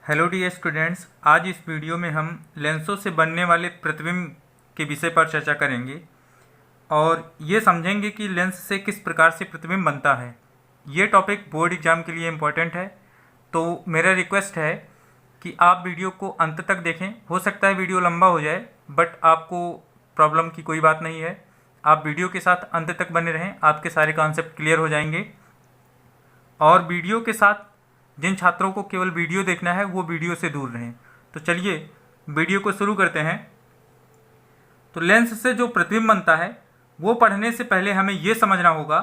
Hello dear students, आज इस video में हम लेंसों से बनने वाले प्रतिबिंब के विषय पर चर्चा करेंगे और ये समझेंगे कि लेंस से किस प्रकार से प्रतिबिंब बनता है। ये टॉपिक बोर्ड एग्जाम के लिए इम्पोर्टेंट है, तो मेरा रिक्वेस्ट है कि आप वीडियो को अंत तक देखें। हो सकता है वीडियो लंबा हो जाए, बट आपको प्रॉब्लम की कोई बात नहीं है। आप वीडियो के साथ अंत तक बने रहें, आपके सारे कॉन्सेप्ट क्लियर हो जाएंगे। और वीडियो के साथ जिन छात्रों को केवल वीडियो देखना है वो वीडियो से दूर रहें। तो चलिए वीडियो को शुरू करते हैं। तो लेंस से जो प्रतिबिंब बनता है वो पढ़ने से पहले हमें ये समझना होगा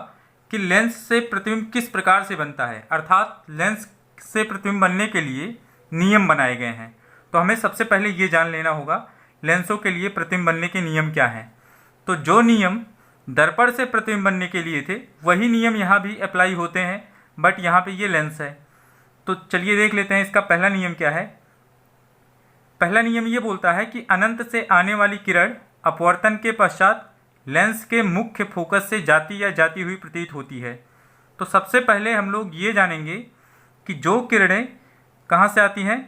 कि लेंस से प्रतिबिंब किस प्रकार से बनता है, अर्थात लेंस से प्रतिबिंब बनने के लिए नियम बनाए गए हैं। तो हमें सबसे पहले ये जान लेना होगा लेंसों के लिए प्रतिबिंब बनने के नियम क्या हैं। तो जो नियम दर्पण से प्रतिबिंब बनने के लिए थे वही नियम यहाँ भी अप्लाई होते हैं, बट यहाँ पे ये लेंस है। तो चलिए देख लेते हैं इसका पहला नियम क्या है। पहला नियम ये बोलता है कि अनंत से आने वाली किरण अपवर्तन के पश्चात लेंस के मुख्य फोकस से जाती या जाती हुई प्रतीत होती है। तो सबसे पहले हम लोग ये जानेंगे कि जो किरणें कहाँ से आती हैं,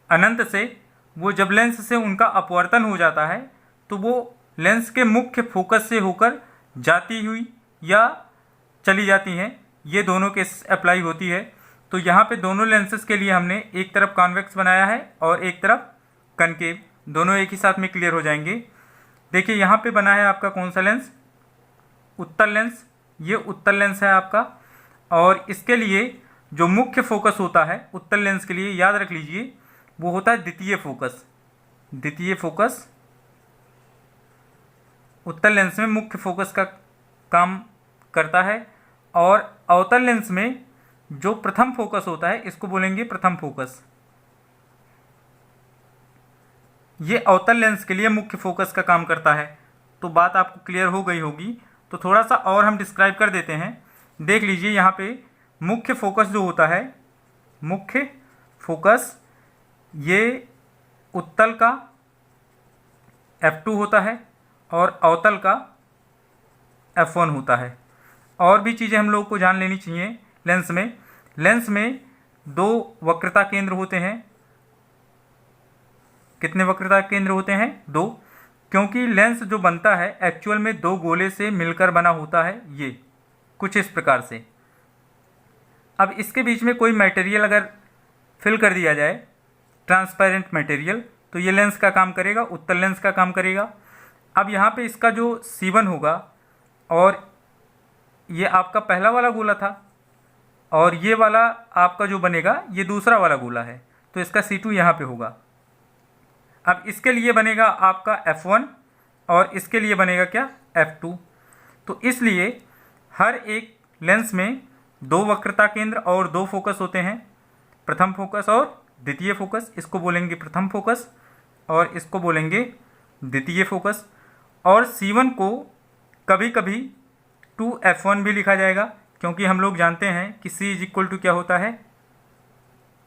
अनंत से, वो जब लेंस से उनका अपवर्तन हो जाता है तो वो लेंस के मुख्य फोकस से होकर जाती हुई या चली जाती हैं। ये दोनों के अप्लाई होती है। तो यहाँ पे दोनों लेंसेज के लिए हमने एक तरफ कॉन्वेक्स बनाया है और एक तरफ कनकेव, दोनों एक ही साथ में क्लियर हो जाएंगे। देखिए यहाँ पे बना है आपका कौन सा लेंस, उत्तल लेंस। ये उत्तल लेंस है आपका, और इसके लिए जो मुख्य फोकस होता है उत्तल लेंस के लिए, याद रख लीजिए, वो होता है द्वितीय फोकस। द्वितीय फोकस उत्तल लेंस में मुख्य फोकस का काम करता है, और अवतल लेंस में जो प्रथम फोकस होता है इसको बोलेंगे प्रथम फोकस। ये अवतल लेंस के लिए मुख्य फोकस का काम करता है। तो बात आपको क्लियर हो गई होगी। तो थोड़ा सा और हम डिस्क्राइब कर देते हैं। देख लीजिए यहाँ पे मुख्य फोकस जो होता है, मुख्य फोकस ये उत्तल का F2 होता है और अवतल का F1 होता है। और भी चीज़ें हम लोगों को जान लेनी चाहिए। लेंस में दो वक्रता केंद्र होते हैं। कितने वक्रता केंद्र होते हैं? दो, क्योंकि लेंस जो बनता है एक्चुअल में दो गोले से मिलकर बना होता है। ये कुछ इस प्रकार से। अब इसके बीच में कोई मटेरियल अगर फिल कर दिया जाए, ट्रांसपेरेंट मटेरियल, तो ये लेंस का काम करेगा, उत्तल लेंस का काम करेगा। अब यहाँ पे इसका जो C1 होगा, और ये आपका पहला वाला गोला था, और ये वाला आपका जो बनेगा ये दूसरा वाला गोला है, तो इसका C2 यहाँ पे होगा। अब इसके लिए बनेगा आपका F1 और इसके लिए बनेगा क्या? F2। तो इसलिए हर एक लेंस में दो वक्रता केंद्र और दो फोकस होते हैं, प्रथम फोकस और द्वितीय फोकस। इसको बोलेंगे प्रथम फोकस और इसको बोलेंगे द्वितीय फोकस। और C1 को कभी कभी 2F1 भी लिखा जाएगा, क्योंकि हम लोग जानते हैं कि C इज इक्वल टू क्या होता है?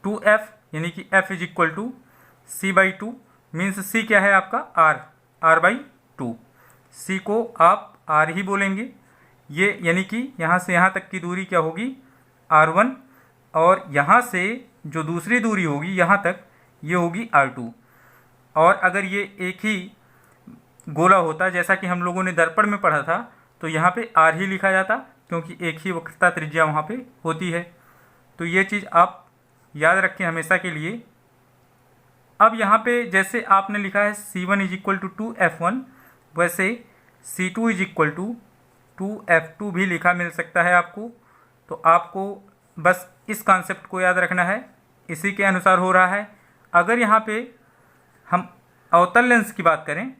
2F, यानी कि F is equal to C/2। Means C क्या है आपका? R/2। C को आप R ही बोलेंगे। ये यानी कि यहाँ से यहाँ तक की दूरी क्या होगी? R1, और यहाँ से जो दूसरी दूरी होगी यहाँ तक, ये होगी R2। और अगर ये एक ही गोला होता जैसा कि हम लोगों ने दर्पण में पढ़ा था, तो यहाँ पे R ही लिखा जाता, क्योंकि एक ही वक्रता त्रिज्या वहाँ पे होती है। तो ये चीज़ आप याद रखें हमेशा के लिए। अब यहाँ पे जैसे आपने लिखा है C1 is equal to 2F1, वैसे C2 is equal to 2F2 भी लिखा मिल सकता है आपको। तो आपको बस इस कॉन्सेप्ट को याद रखना है, इसी के अनुसार हो रहा है। अगर यहाँ पे हम अवतल लेंस की बात करें,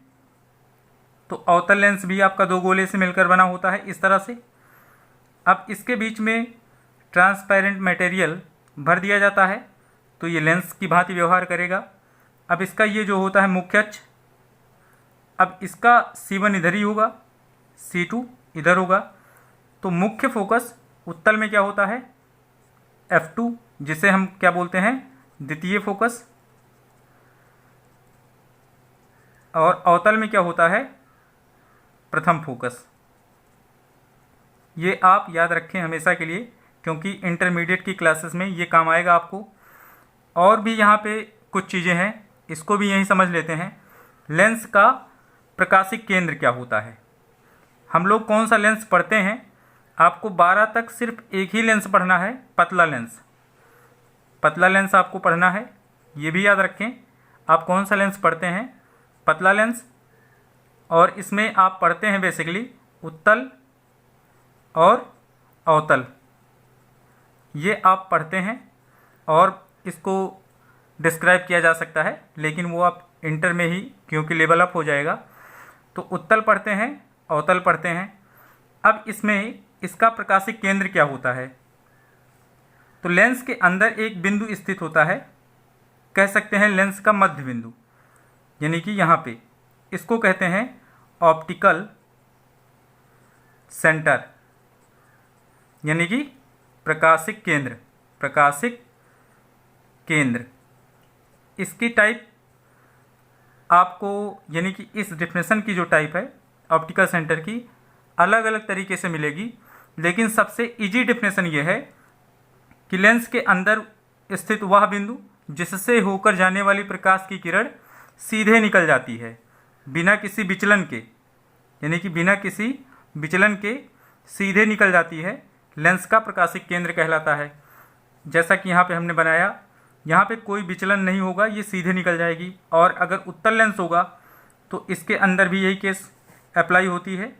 तो अवतल लेंस भी आपका दो गोले से मिलकर बना होता है इस तरह से। अब इसके बीच में ट्रांसपेरेंट मटेरियल भर दिया जाता है, तो ये लेंस की भांति व्यवहार करेगा। अब इसका ये जो होता है मुख्य अक्ष, अब इसका C1 इधर ही होगा, C2 इधर होगा। तो मुख्य फोकस उत्तल में क्या होता है? F2, जिसे हम क्या बोलते हैं? द्वितीय फोकस। और अवतल में क्या होता है? प्रथम फोकस। ये आप याद रखें हमेशा के लिए, क्योंकि इंटरमीडिएट की क्लासेस में ये काम आएगा आपको। और भी यहाँ पे कुछ चीज़ें हैं, इसको भी यहीं समझ लेते हैं। लेंस का प्रकाशिक केंद्र क्या होता है। हम लोग कौन सा लेंस पढ़ते हैं, आपको 12 तक सिर्फ एक ही लेंस पढ़ना है, पतला लेंस। पतला लेंस आपको पढ़ना है, ये भी याद रखें। आप कौन सा लेंस पढ़ते हैं, पतला लेंस। और इसमें आप पढ़ते हैं बेसिकली उत्तल और अवतल, ये आप पढ़ते हैं। और इसको डिस्क्राइब किया जा सकता है, लेकिन वो आप इंटर में ही, क्योंकि लेवल अप हो जाएगा। तो उत्तल पढ़ते हैं, अवतल पढ़ते हैं। अब इसमें इसका प्रकाशिक केंद्र क्या होता है, तो लेंस के अंदर एक बिंदु स्थित होता है, कह सकते हैं लेंस का मध्य बिंदु, यानी कि यहाँ पे इसको कहते हैं ऑप्टिकल सेंटर, यानी कि प्रकाशिक केंद्र। प्रकाशिक केंद्र इसकी टाइप आपको, यानी कि इस डेफिनेशन की जो टाइप है ऑप्टिकल सेंटर की, अलग अलग तरीके से मिलेगी, लेकिन सबसे इजी डेफिनेशन ये है कि लेंस के अंदर स्थित वह बिंदु जिससे होकर जाने वाली प्रकाश की किरण सीधे निकल जाती है बिना किसी विचलन के, यानी कि बिना किसी विचलन के सीधे निकल जाती है, लेंस का प्रकाशिक केंद्र कहलाता है। जैसा कि यहाँ पे हमने बनाया, यहाँ पे कोई विचलन नहीं होगा, ये सीधे निकल जाएगी। और अगर उत्तल लेंस होगा तो इसके अंदर भी यही केस अप्लाई होती है।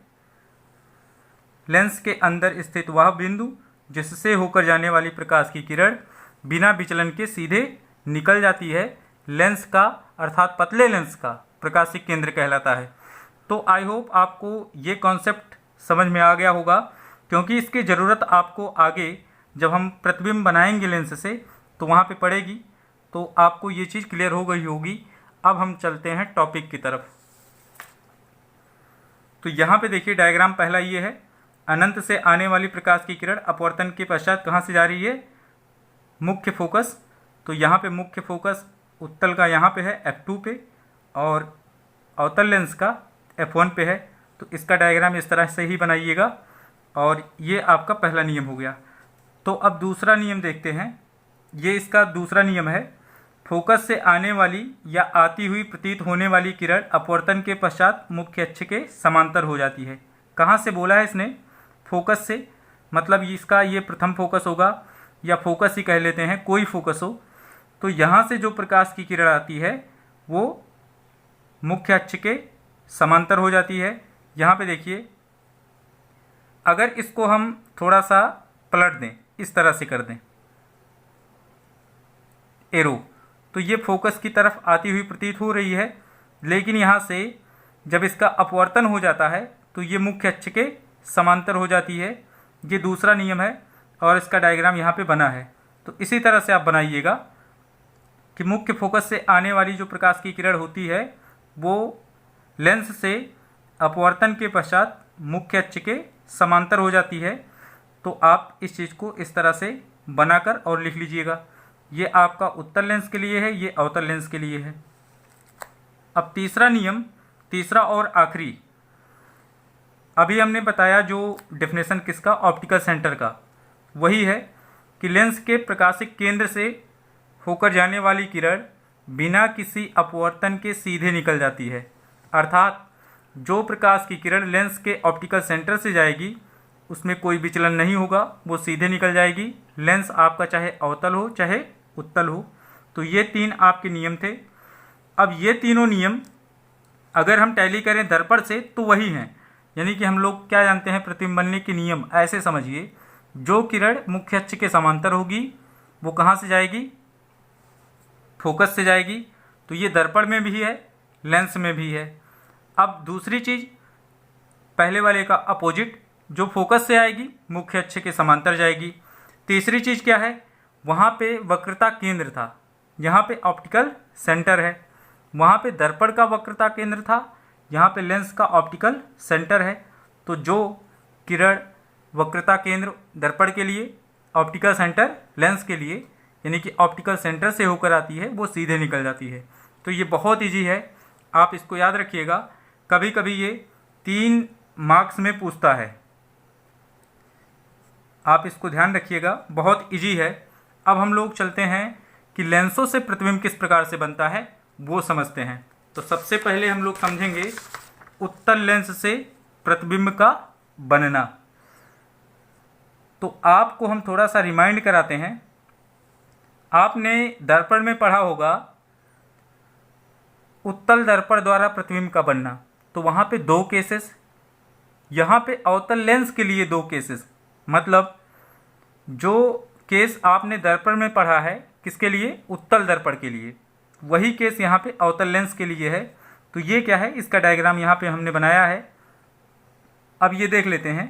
लेंस के अंदर स्थित वह बिंदु जिससे होकर जाने वाली प्रकाश की किरण बिना विचलन के सीधे निकल जाती है, लेंस का अर्थात पतले लेंस का प्रकाशिक केंद्र कहलाता है। तो आई होप आपको ये कॉन्सेप्ट समझ में आ गया होगा, क्योंकि इसकी ज़रूरत आपको आगे जब हम प्रतिबिंब बनाएंगे लेंस से तो वहाँ पे पड़ेगी, तो आपको ये चीज़ क्लियर हो गई होगी। अब हम चलते हैं टॉपिक की तरफ। तो यहाँ पे देखिए डायग्राम पहला ये है, अनंत से आने वाली प्रकाश की किरण अपवर्तन के पश्चात कहाँ से जा रही है, मुख्य फोकस। तो यहाँ पे मुख्य फोकस उत्तल का यहाँ पे है F2 पे, और अवतल लेंस का F1 पे है। तो इसका डायग्राम इस तरह से ही बनाइएगा, और ये आपका पहला नियम हो गया। तो अब दूसरा नियम देखते हैं, ये इसका दूसरा नियम है, फोकस से आने वाली या आती हुई प्रतीत होने वाली किरण अपवर्तन के पश्चात मुख्य अक्ष के समांतर हो जाती है। कहाँ से बोला है इसने, फोकस से, मतलब इसका ये प्रथम फोकस होगा, या फोकस ही कह लेते हैं, कोई फोकस हो। तो यहाँ से जो प्रकाश की किरण आती है वो मुख्य अक्ष के समांतर हो जाती है। यहाँ पे देखिए, अगर इसको हम थोड़ा सा पलट दें, इस तरह से कर दें एरो, तो ये फोकस की तरफ आती हुई प्रतीत हो रही है, लेकिन यहाँ से जब इसका अपवर्तन हो जाता है तो ये मुख्य अक्ष के समांतर हो जाती है। ये दूसरा नियम है, और इसका डायग्राम यहाँ पे बना है। तो इसी तरह से आप बनाइएगा कि मुख्य फोकस से आने वाली जो प्रकाश की किरण होती है वो लेंस से अपवर्तन के पश्चात मुख्य अक्ष के समांतर हो जाती है। तो आप इस चीज़ को इस तरह से बनाकर और लिख लीजिएगा। ये आपका उत्तल लेंस के लिए है, ये अवतल लेंस के लिए है। अब तीसरा नियम, तीसरा और आखिरी, अभी हमने बताया जो डेफिनेशन किसका, ऑप्टिकल सेंटर का, वही है कि लेंस के प्रकाशिक केंद्र से होकर जाने वाली किरण बिना किसी अपवर्तन के सीधे निकल जाती है। अर्थात जो प्रकाश की किरण लेंस के ऑप्टिकल सेंटर से जाएगी उसमें कोई विचलन नहीं होगा, वो सीधे निकल जाएगी। लेंस आपका चाहे अवतल हो चाहे उत्तल हो। तो ये तीन आपके नियम थे। अब ये तीनों नियम अगर हम टैली करें दर्पण से तो वही हैं, यानी कि हम लोग क्या जानते हैं, प्रतिबिंब बनने के नियम ऐसे समझिए, जो किरण मुख्य अक्ष के समांतर होगी वो कहाँ से जाएगी, फोकस से जाएगी। तो ये दर्पण में भी है, लेंस में भी है। अब दूसरी चीज़, पहले वाले का अपोजिट, जो फोकस से आएगी मुख्य अक्ष के समांतर जाएगी। तीसरी चीज़ क्या है, वहाँ पे वक्रता केंद्र था, यहाँ पे ऑप्टिकल सेंटर है। वहाँ पे दर्पण का वक्रता केंद्र था, यहाँ पे लेंस का ऑप्टिकल सेंटर है। तो जो किरण वक्रता केंद्र दर्पण के लिए, ऑप्टिकल सेंटर लेंस के लिए, यानी कि ऑप्टिकल सेंटर से होकर आती है वो सीधे निकल जाती है। तो ये बहुत ईजी है, आप इसको याद रखिएगा। कभी कभी ये 3 मार्क्स में पूछता है, आप इसको ध्यान रखिएगा, बहुत इजी है। अब हम लोग चलते हैं कि लेंसों से प्रतिबिंब किस प्रकार से बनता है वो समझते हैं। तो सबसे पहले हम लोग समझेंगे उत्तल लेंस से प्रतिबिंब का बनना। तो आपको हम थोड़ा सा रिमाइंड कराते हैं। आपने दर्पण में पढ़ा होगा उत्तल दर्पण द्वारा प्रतिबिंब का बनना। तो वहाँ पे 2 केसेस, यहाँ पे अवतल लेंस के लिए 2 केसेस। मतलब जो केस आपने दर्पण में पढ़ा है किसके लिए, उत्तल दर्पण के लिए, वही केस यहाँ पे अवतल लेंस के लिए है। तो ये क्या है, इसका डायग्राम यहाँ पे हमने बनाया है। अब ये देख लेते हैं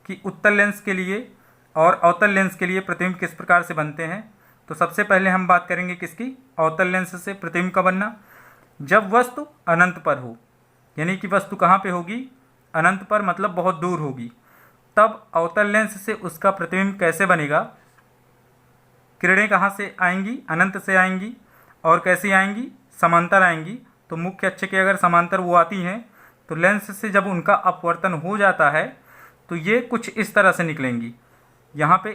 कि उत्तल लेंस के लिए और अवतल लेंस के लिए प्रतिबिंब किस प्रकार से बनते हैं। तो सबसे पहले हम बात करेंगे किसकी, अवतल लेंस से प्रतिबिंब का बनना। जब वस्तु अनंत पर हो, यानी कि वस्तु कहाँ पे होगी, अनंत पर, मतलब बहुत दूर होगी, तब अवतल लेंस से उसका प्रतिबिंब कैसे बनेगा। किरणें कहाँ से आएंगी, अनंत से आएंगी, और कैसी आएंगी, समांतर आएंगी। तो मुख्य अक्ष के अगर समांतर वो आती हैं तो लेंस से जब उनका अपवर्तन हो जाता है तो ये कुछ इस तरह से निकलेंगी, यहाँ पे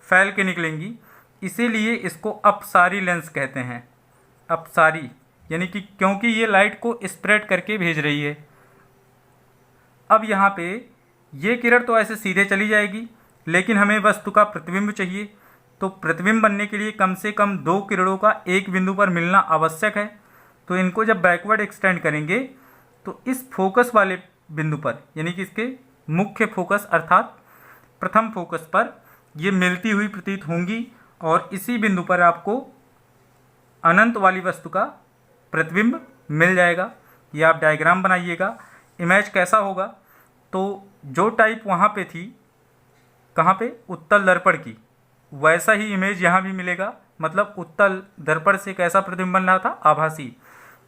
फैल के निकलेंगी। इसीलिए इसको अपसारी लेंस कहते हैं। अपसारी यानी कि क्योंकि ये लाइट को स्प्रेड करके भेज रही है। अब यहाँ पे ये किरण तो ऐसे सीधे चली जाएगी, लेकिन हमें वस्तु का प्रतिबिंब चाहिए। तो प्रतिबिंब बनने के लिए कम से कम 2 किरणों का एक बिंदु पर मिलना आवश्यक है। तो इनको जब बैकवर्ड एक्सटेंड करेंगे तो इस फोकस वाले बिंदु पर, यानी कि इसके मुख्य फोकस अर्थात प्रथम फोकस पर ये मिलती हुई प्रतीत होंगी, और इसी बिंदु पर आपको अनंत वाली वस्तु का प्रतिबिंब मिल जाएगा। ये आप डायग्राम बनाइएगा। इमेज कैसा होगा, तो जो टाइप वहाँ पे थी, कहाँ पे, उत्तल दर्पण की, वैसा ही इमेज यहाँ भी मिलेगा। मतलब उत्तल दर्पण से कैसा प्रतिबिंब बन रहा था, आभासी।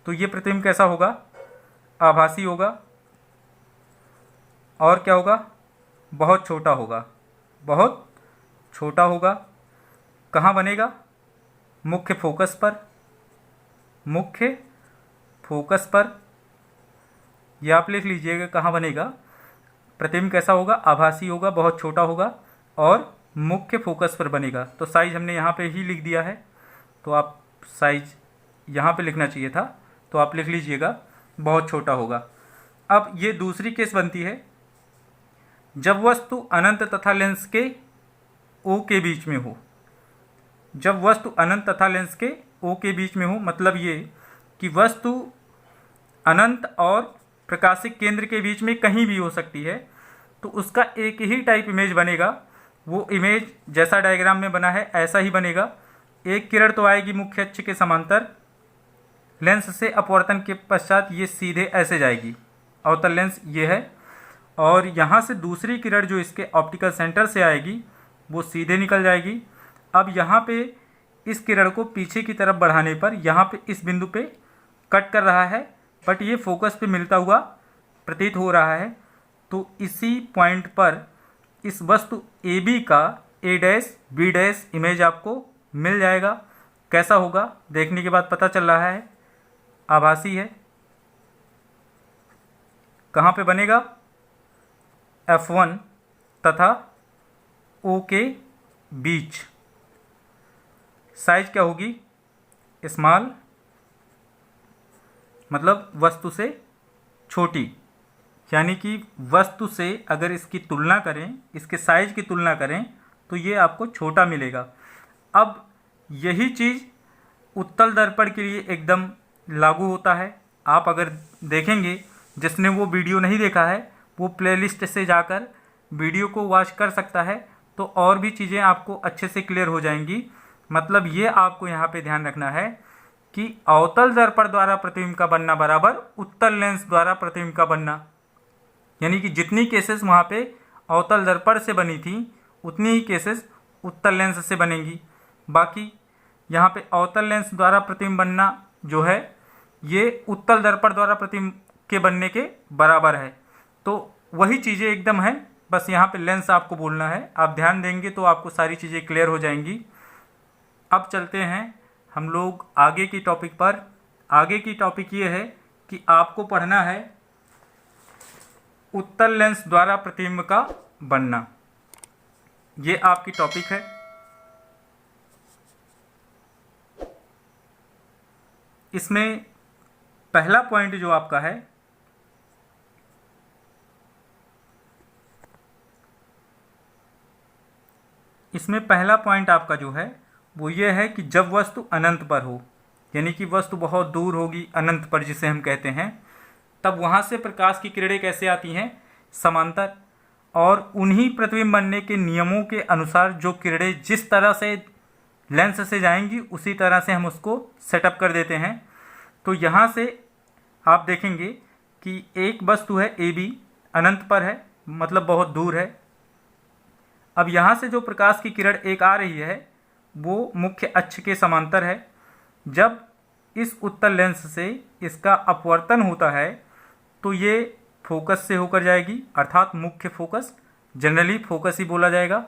तो ये प्रतिबिंब कैसा होगा, आभासी होगा। और क्या होगा, बहुत छोटा होगा, बहुत छोटा होगा। कहाँ बनेगा, मुख्य फोकस पर, मुख्य फोकस पर। यह आप लिख लीजिएगा कहाँ बनेगा। प्रतिबिंब कैसा होगा, आभासी होगा, बहुत छोटा होगा और मुख्य फोकस पर बनेगा। तो साइज हमने यहाँ पे ही लिख दिया है, तो आप साइज यहाँ पे लिखना चाहिए था, तो आप लिख लीजिएगा बहुत छोटा होगा। अब ये दूसरी केस बनती है जब वस्तु अनंत तथा लेंस के ओ के बीच में हो। जब वस्तु अनंत तथा लेंस के ओ के बीच में हो, मतलब ये कि वस्तु अनंत और प्रकाशिक केंद्र के बीच में कहीं भी हो सकती है, तो उसका एक ही टाइप इमेज बनेगा। वो इमेज जैसा डायग्राम में बना है ऐसा ही बनेगा। एक किरण तो आएगी मुख्य अक्ष के समांतर, लेंस से अपवर्तन के पश्चात ये सीधे ऐसे जाएगी, अवतल लेंस ये है, और यहाँ से दूसरी किरण जो इसके ऑप्टिकल सेंटर से आएगी वो सीधे निकल जाएगी। अब यहाँ पे इस किरण को पीछे की तरफ बढ़ाने पर यहाँ पे इस बिंदु पे कट कर रहा है, बट ये फोकस पे मिलता हुआ प्रतीत हो रहा है। तो इसी पॉइंट पर इस वस्तु ए बी का ए डैश बी डैश इमेज आपको मिल जाएगा। कैसा होगा, देखने के बाद पता चल रहा है आभासी है। कहाँ पे बनेगा, F1 तथा O के बीच। साइज क्या होगी, स्मॉल, मतलब वस्तु से छोटी, यानी कि वस्तु से अगर इसकी तुलना करें, इसके साइज की तुलना करें तो ये आपको छोटा मिलेगा। अब यही चीज़ उत्तल दर्पण के लिए एकदम लागू होता है। आप अगर देखेंगे, जिसने वो वीडियो नहीं देखा है वो प्लेलिस्ट से जाकर वीडियो को वॉच कर सकता है, तो और भी चीज़ें आपको अच्छे से क्लियर हो जाएंगी। मतलब ये आपको यहाँ पे ध्यान रखना है कि अवतल दर्पण द्वारा प्रतिबिंब का बनना बराबर उत्तल लेंस द्वारा प्रतिबिंब का बनना, यानी कि जितनी केसेस वहाँ पे अवतल दर्पण से बनी थी उतनी ही केसेस उत्तल लेंस से बनेंगी। बाकी यहाँ पे अवतल लेंस द्वारा प्रतिबिंब बनना जो है ये उत्तल दर्पण द्वारा प्रतिबिंब के बनने के बराबर है। तो वही चीज़ें एकदम है, बस यहाँ पे लेंस आपको बोलना है। आप ध्यान देंगे तो आपको सारी चीज़ें क्लियर हो जाएंगी। अब चलते हैं हम लोग आगे की टॉपिक पर। आगे की टॉपिक ये है कि आपको पढ़ना है उत्तल लेंस द्वारा प्रतिबिंब का बनना। ये आपकी टॉपिक है। इसमें पहला पॉइंट जो आपका है, इसमें पहला पॉइंट आपका जो है वो ये है कि जब वस्तु अनंत पर हो, यानी कि वस्तु बहुत दूर होगी, अनंत पर जिसे हम कहते हैं, तब वहाँ से प्रकाश की किरणें कैसे आती हैं? समांतर। और उन्हीं प्रतिबिंब बनने के नियमों के अनुसार जो किरणें जिस तरह से लेंस से जाएंगी उसी तरह से हम उसको सेटअप कर देते हैं। तो यहाँ से आप देखेंगे कि एक वस्तु है ए बी, अनंत पर है, मतलब बहुत दूर है। अब यहाँ से जो प्रकाश की किरण एक आ रही है वो मुख्य अक्ष के समांतर है। जब इस उत्तल लेंस से इसका अपवर्तन होता है तो ये फोकस से होकर जाएगी, अर्थात मुख्य फोकस, जनरली फोकस ही बोला जाएगा।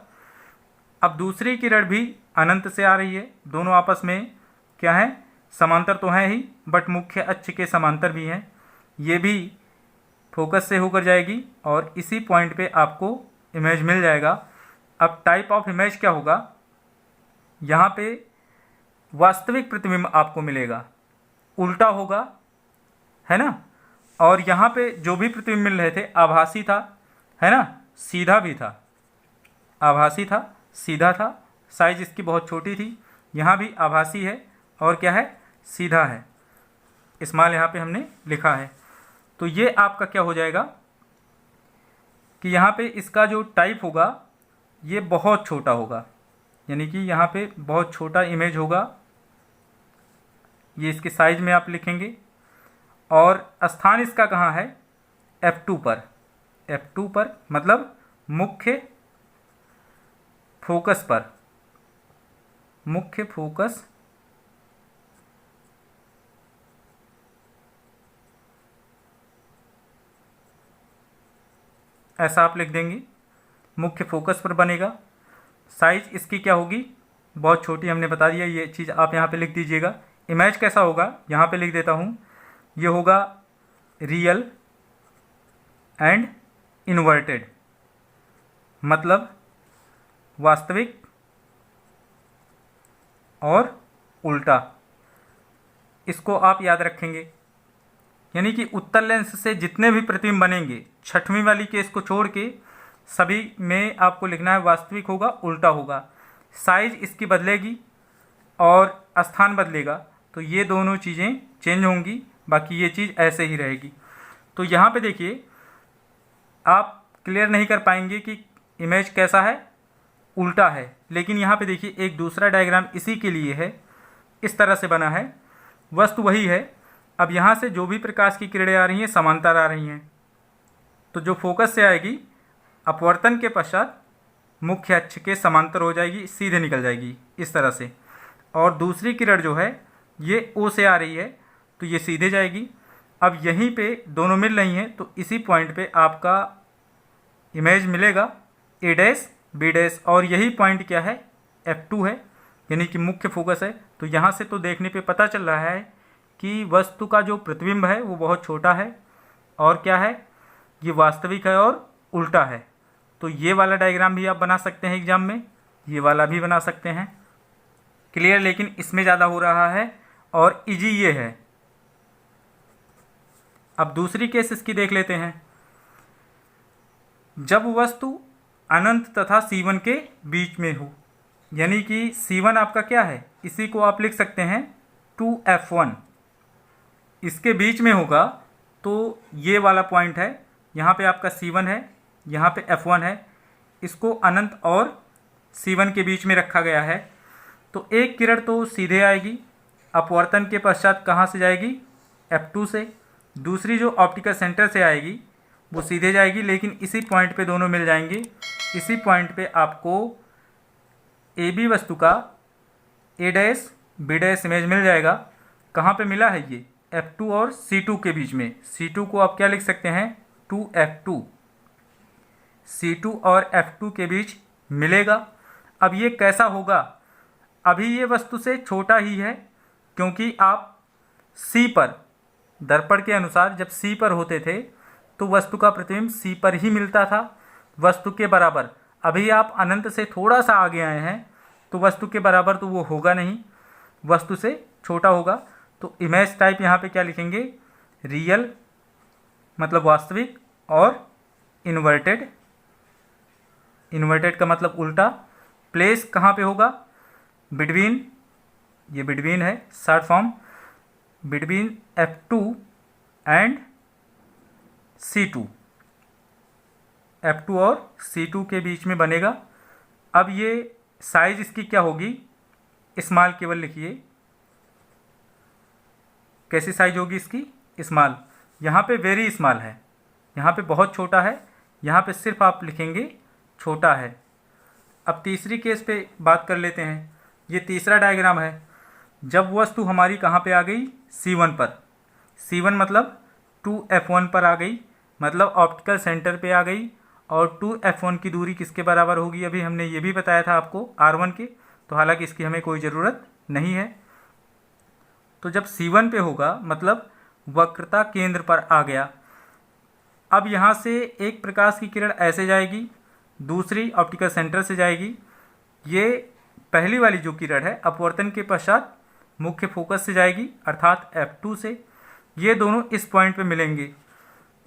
अब दूसरी किरण भी अनंत से आ रही है, दोनों आपस में क्या है? समांतर तो हैं ही, बट मुख्य अक्ष के समांतर भी हैं। ये भी फोकस से होकर जाएगी और इसी पॉइंट पे आपको इमेज मिल जाएगा। अब टाइप ऑफ इमेज क्या होगा? यहाँ पे वास्तविक प्रतिबिंब आपको मिलेगा, उल्टा होगा, है ना। और यहाँ पे जो भी प्रतिबिंब मिल रहे थे आभासी था, है ना, सीधा भी था, आभासी था, सीधा था, साइज इसकी बहुत छोटी थी। यहाँ भी आभासी है और क्या है? सीधा है। स्मॉल यहाँ पे हमने लिखा है। तो ये आपका क्या हो जाएगा कि यहाँ पे इसका जो टाइप होगा ये बहुत छोटा होगा, यानी कि यहाँ पे बहुत छोटा इमेज होगा। ये इसके साइज में आप लिखेंगे। और स्थान इसका कहाँ है? F2 पर। F2 पर मतलब मुख्य फोकस पर, मुख्य फोकस ऐसा आप लिख देंगे, मुख्य फोकस पर बनेगा। साइज इसकी क्या होगी? बहुत छोटी, हमने बता दिया, ये चीज़ आप यहाँ पे लिख दीजिएगा। इमेज कैसा होगा? यहाँ पे लिख देता हूँ, ये होगा रियल एंड इन्वर्टेड, मतलब वास्तविक और उल्टा। इसको आप याद रखेंगे। यानी कि उत्तल लेंस से जितने भी प्रतिबिंब बनेंगे, छठवीं वाली केस को छोड़ के सभी में आपको लिखना है वास्तविक होगा, उल्टा होगा। साइज इसकी बदलेगी और स्थान बदलेगा, तो ये दोनों चीज़ें चेंज होंगी, बाकी ये चीज़ ऐसे ही रहेगी। तो यहाँ पे देखिए, आप क्लियर नहीं कर पाएंगे कि इमेज कैसा है, उल्टा है। लेकिन यहाँ पे देखिए एक दूसरा डायग्राम इसी के लिए है, इस तरह से बना है, वस्तु वही है। अब यहाँ से जो भी प्रकाश की किरणें आ रही हैं समांतर आ रही हैं, तो जो फोकस से आएगी अपवर्तन के पश्चात मुख्य अक्ष के समांतर हो जाएगी, सीधे निकल जाएगी इस तरह से। और दूसरी किरण जो है ये O से आ रही है तो ये सीधे जाएगी। अब यहीं पे दोनों मिल रही हैं तो इसी पॉइंट पे आपका इमेज मिलेगा A डैश B डैश, और यही पॉइंट क्या है? F2 है, यानी कि मुख्य फोकस है। तो यहाँ से तो देखने पे पता चल रहा है कि वस्तु का जो प्रतिबिंब है वो बहुत छोटा है, और क्या है? ये वास्तविक है और उल्टा है। तो ये वाला डायग्राम भी आप बना सकते हैं एग्जाम में, ये वाला भी बना सकते हैं। क्लियर? लेकिन इसमें ज़्यादा हो रहा है और इजी ये है। अब दूसरी केस इसकी देख लेते हैं। जब वस्तु अनंत तथा C1 के बीच में हो, यानी कि C1 आपका क्या है? इसी को आप लिख सकते हैं 2F1, इसके बीच में होगा तो ये वाला पॉइंट है। यहाँ पे आपका C1 है, यहाँ पे F1 है, इसको अनंत और C1 के बीच में रखा गया है। तो एक किरण तो सीधे आएगी, अपवर्तन के पश्चात कहाँ से जाएगी? F2 से। दूसरी जो ऑप्टिकल सेंटर से आएगी वो सीधे जाएगी, लेकिन इसी पॉइंट पे दोनों मिल जाएंगे। इसी पॉइंट पे आपको AB वस्तु का A dash B dash image मिल जाएगा। कहाँ पे मिला है ये? F2 और C2 के बीच में। C2 को आप क्या लिख सकते हैं? 2F2। C2 और F2 के बीच मिलेगा। अब ये कैसा होगा? अभी ये वस्तु से छोटा ही है, क्योंकि आप C पर, दर्पण के अनुसार जब C पर होते थे तो वस्तु का प्रतिबिंब C पर ही मिलता था, वस्तु के बराबर। अभी आप अनंत से थोड़ा सा आगे आए हैं तो वस्तु के बराबर तो वो होगा नहीं, वस्तु से छोटा होगा। तो इमेज टाइप यहाँ पे क्या लिखेंगे, रियल मतलब वास्तविक, और इन्वर्टेड, इन्वर्टेड का मतलब उल्टा। प्लेस कहाँ पे होगा, बिटवीन, ये बिटवीन है short form, between F2 and C2, F2 और C2 के बीच में बनेगा। अब ये साइज इसकी क्या होगी, स्मॉल केवल लिखिए, कैसी साइज होगी इसकी, स्मॉल। यहाँ पे वेरी स्मॉल है, यहाँ पे बहुत छोटा है, यहाँ पे सिर्फ आप लिखेंगे छोटा है। अब तीसरी केस पे बात कर लेते हैं। ये तीसरा डायग्राम है, जब वस्तु हमारी कहाँ पे आ गई, C1 पर। C1 मतलब 2F1 पर आ गई, मतलब ऑप्टिकल सेंटर पे आ गई। और 2F1 की दूरी किसके बराबर होगी, अभी हमने ये भी बताया था आपको, R1 के। तो हालांकि इसकी हमें कोई ज़रूरत नहीं है। तो जब C1 पे होगा मतलब वक्रता केंद्र पर आ गया। अब यहाँ से एक प्रकाश की किरण ऐसे जाएगी, दूसरी ऑप्टिकल सेंटर से जाएगी। ये पहली वाली जो किरण है अपवर्तन के पश्चात मुख्य फोकस से जाएगी, अर्थात F2 से। ये दोनों इस पॉइंट पे मिलेंगे,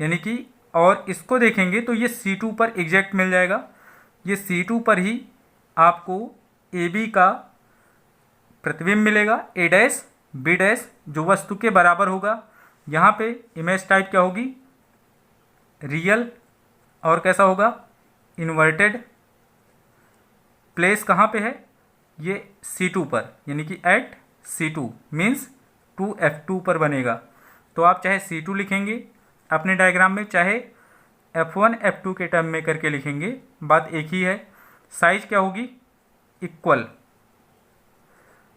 यानी कि, और इसको देखेंगे तो ये C2 पर एग्जैक्ट मिल जाएगा। ये C2 पर ही आपको AB का प्रतिबिंब मिलेगा, A डैश B डैश, जो वस्तु के बराबर होगा। यहाँ पे इमेज टाइप क्या होगी, रियल, और कैसा होगा, इन्वर्टेड। प्लेस कहाँ पे है, ये C2 पर, यानी कि एट C2 मीन्स 2F2 पर बनेगा। तो आप चाहे C2 लिखेंगे अपने डायग्राम में, चाहे F1 F2 के टर्म में करके लिखेंगे, बात एक ही है। साइज क्या होगी, इक्वल,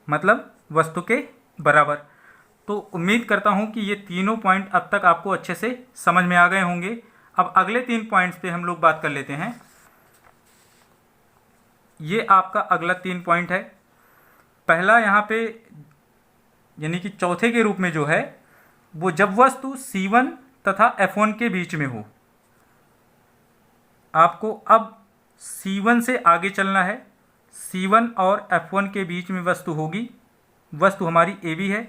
मतलब वस्तु के बराबर। तो उम्मीद करता हूँ कि ये तीनों पॉइंट अब तक आपको अच्छे से समझ में आ गए होंगे। अब अगले 3 पॉइंट्स पे हम लोग बात कर लेते हैं। ये आपका अगला 3 पॉइंट है। पहला यहाँ पे यानी कि चौथे के रूप में जो है वो, जब वस्तु C1 तथा F1 के बीच में हो। आपको अब C1 से आगे चलना है। C1 और F1 के बीच में वस्तु होगी, वस्तु हमारी AB है।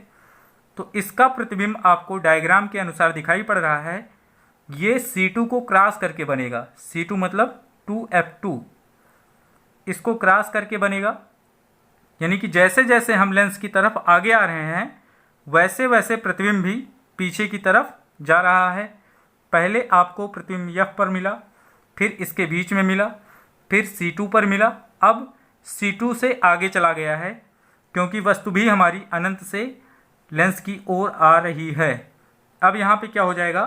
तो इसका प्रतिबिंब आपको डायग्राम के अनुसार दिखाई पड़ रहा है। ये C2 को क्रॉस करके बनेगा, C2 मतलब 2F2, इसको क्रॉस करके बनेगा। यानी कि जैसे जैसे हम लेंस की तरफ आगे आ रहे हैं वैसे वैसे प्रतिबिंब भी पीछे की तरफ जा रहा है। पहले आपको प्रतिबिंब F पर मिला, फिर इसके बीच में मिला, फिर C2 पर मिला, अब C2 से आगे चला गया है, क्योंकि वस्तु भी हमारी अनंत से लेंस की ओर आ रही है। अब यहाँ पे क्या हो जाएगा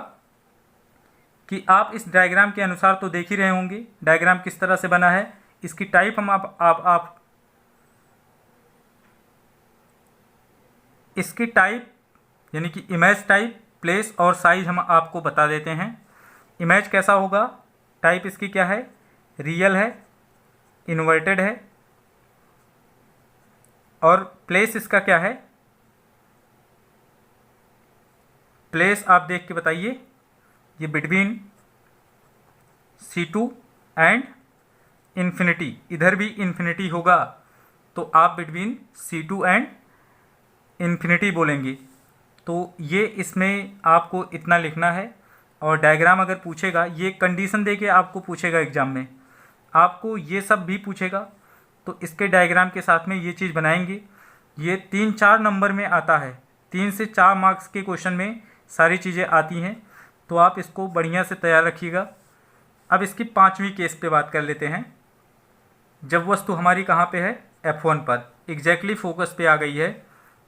कि आप इस डायग्राम के अनुसार तो देख ही रहे होंगे डायग्राम किस तरह से बना है। इसकी टाइप हम आप इसकी टाइप यानी कि इमेज टाइप, प्लेस और साइज हम आपको बता देते हैं। इमेज कैसा होगा, टाइप इसकी क्या है, रियल है, इन्वर्टेड है, और प्लेस इसका क्या है, प्लेस आप देख के बताइए। ये बिटवीन C2 एंड इन्फिनिटी, इधर भी इन्फिनिटी होगा तो आप बिटवीन C2 एंड इन्फिनिटी बोलेंगे। तो ये इसमें आपको इतना लिखना है। और डायग्राम अगर पूछेगा, ये कंडीशन देके आपको पूछेगा एग्जाम में, आपको ये सब भी पूछेगा तो इसके डायग्राम के साथ में ये चीज़ बनाएंगे। ये 3-4 नंबर में आता है, 3 से 4 मार्क्स के क्वेश्चन में सारी चीज़ें आती हैं, तो आप इसको बढ़िया से तैयार रखिएगा। अब इसकी 5वीं केस पे बात कर लेते हैं। जब वस्तु हमारी कहाँ पे है, F1 पर एग्जैक्टली फोकस पे आ गई है,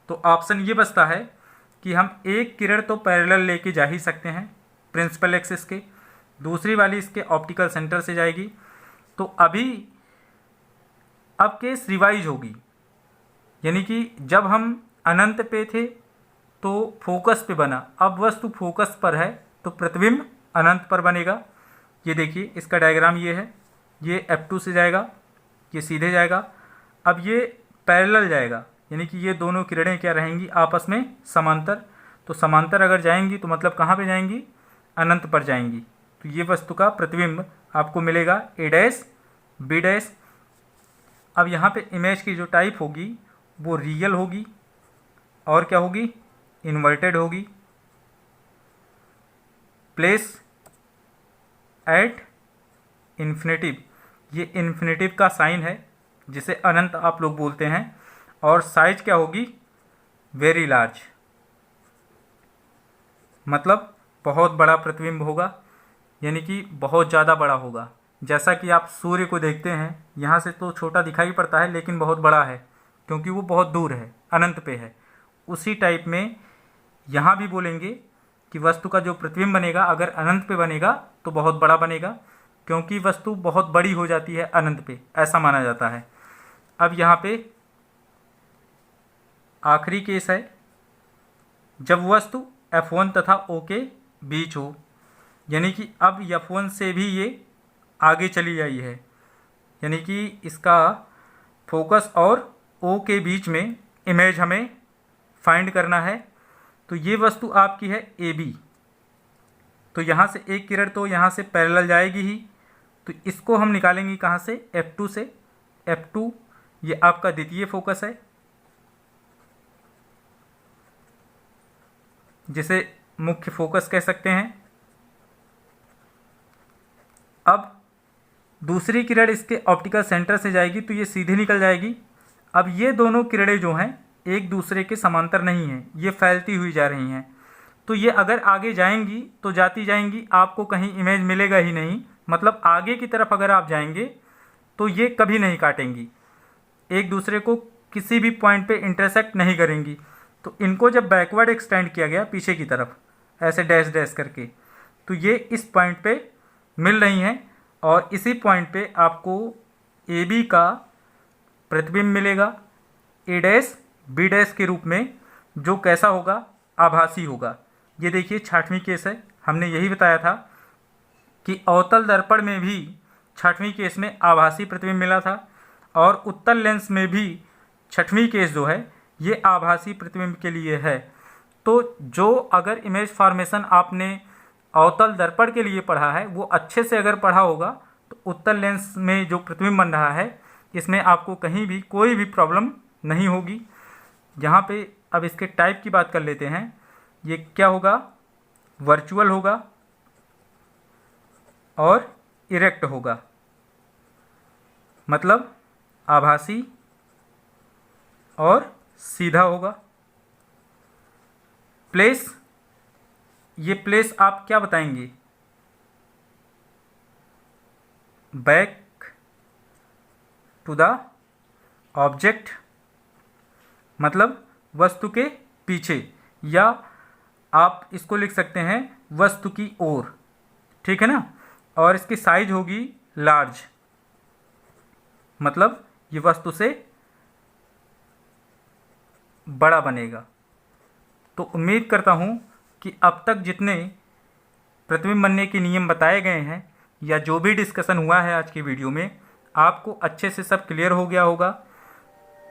तो ऑप्शन ये बचता है कि हम एक किरण तो पैरेलल लेके जा ही सकते हैं प्रिंसिपल एक्सिस के, दूसरी वाली इसके ऑप्टिकल सेंटर से जाएगी। तो अब केस रिवाइज होगी, यानी कि जब हम अनंत पे थे तो फोकस पे बना, अब वस्तु फोकस पर है तो प्रतिबिंब अनंत पर बनेगा। ये देखिए इसका डायग्राम ये है, ये F2 से जाएगा, ये सीधे जाएगा, अब ये पैरेलल जाएगा, यानी कि ये दोनों किरणें क्या रहेंगी, आपस में समांतर। तो समांतर अगर जाएंगी तो मतलब कहाँ पे जाएंगी, अनंत पर जाएंगी। तो ये वस्तु का प्रतिबिंब आपको मिलेगा A डैश B डैश। अब यहाँ पे इमेज की जो टाइप होगी वो रियल होगी, और क्या होगी, इन्वर्टेड होगी। प्लेस एट इन्फिनेटिव, ये इन्फिनेटिव का साइन है जिसे अनंत आप लोग बोलते हैं। और साइज क्या होगी? वेरी लार्ज, मतलब बहुत बड़ा प्रतिबिंब होगा, यानी कि बहुत ज़्यादा बड़ा होगा। जैसा कि आप सूर्य को देखते हैं, यहाँ से तो छोटा दिखाई पड़ता है लेकिन बहुत बड़ा है क्योंकि वो बहुत दूर है, अनंत पे है। उसी टाइप में यहाँ भी बोलेंगे कि वस्तु का जो प्रतिबिंब बनेगा अगर अनंत पे बनेगा तो बहुत बड़ा बनेगा, क्योंकि वस्तु बहुत बड़ी हो जाती है अनंत पे, ऐसा माना जाता है। अब यहाँ पे आखिरी केस है जब वस्तु F1 तथा O के बीच हो, यानी कि अब F1 से भी ये आगे चली आई है, यानी कि इसका फोकस और O के बीच में इमेज हमें फाइंड करना है। तो ये वस्तु आपकी है AB, तो यहाँ से एक किरण तो यहाँ से पैरेलल जाएगी ही, तो इसको हम निकालेंगे कहाँ से? F2 से। F2 ये आपका द्वितीय फोकस है जिसे मुख्य फोकस कह सकते हैं। अब दूसरी किरण इसके ऑप्टिकल सेंटर से जाएगी तो ये सीधे निकल जाएगी। अब ये दोनों किरणें जो हैं एक दूसरे के समांतर नहीं हैं, ये फैलती हुई जा रही हैं। तो ये अगर आगे जाएंगी तो जाती जाएंगी, आपको कहीं इमेज मिलेगा ही नहीं, मतलब आगे की तरफ अगर आप जाएंगे तो ये कभी नहीं काटेंगी, एक दूसरे को किसी भी पॉइंट पे इंटरसेक्ट नहीं करेंगी। तो इनको जब बैकवर्ड एक्सटेंड किया गया पीछे की तरफ ऐसे डैश डैश करके, तो ये इस पॉइंट पे मिल रही हैं और इसी पॉइंट पे आपको AB का प्रतिबिंब मिलेगा A डैश B डैश के रूप में, जो कैसा होगा? आभासी होगा। ये देखिए 6वां केस है, हमने यही बताया था कि अवतल दर्पण में भी 6वां केस में आभासी प्रतिबिंब मिला था और उत्तल लेंस में भी 6वां केस जो है ये आभासी प्रतिबिंब के लिए है। तो जो अगर इमेज फॉर्मेशन आपने अवतल दर्पण के लिए पढ़ा है वो अच्छे से अगर पढ़ा होगा तो उत्तल लेंस में जो प्रतिबिंब बन रहा है इसमें आपको कहीं भी कोई भी प्रॉब्लम नहीं होगी। यहाँ पे अब इसके टाइप की बात कर लेते हैं। ये क्या होगा? वर्चुअल होगा और इरेक्ट होगा, मतलब आभासी और सीधा होगा। प्लेस, ये प्लेस आप क्या बताएंगे? बैक टू द ऑब्जेक्ट, मतलब वस्तु के पीछे, या आप इसको लिख सकते हैं वस्तु की ओर, ठीक है ना। और इसकी साइज होगी लार्ज, मतलब ये वस्तु से बड़ा बनेगा। तो उम्मीद करता हूँ कि अब तक जितने प्रतिबिंब बनने के नियम बताए गए हैं या जो भी डिस्कशन हुआ है आज की वीडियो में, आपको अच्छे से सब क्लियर हो गया होगा।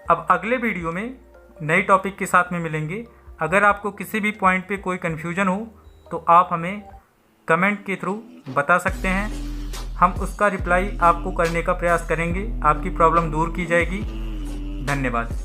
अब अगले वीडियो में नए टॉपिक के साथ में मिलेंगे। अगर आपको किसी भी पॉइंट पे कोई कन्फ्यूजन हो तो आप हमें कमेंट के थ्रू बता सकते हैं, हम उसका रिप्लाई आपको करने का प्रयास करेंगे, आपकी प्रॉब्लम दूर की जाएगी। धन्यवाद।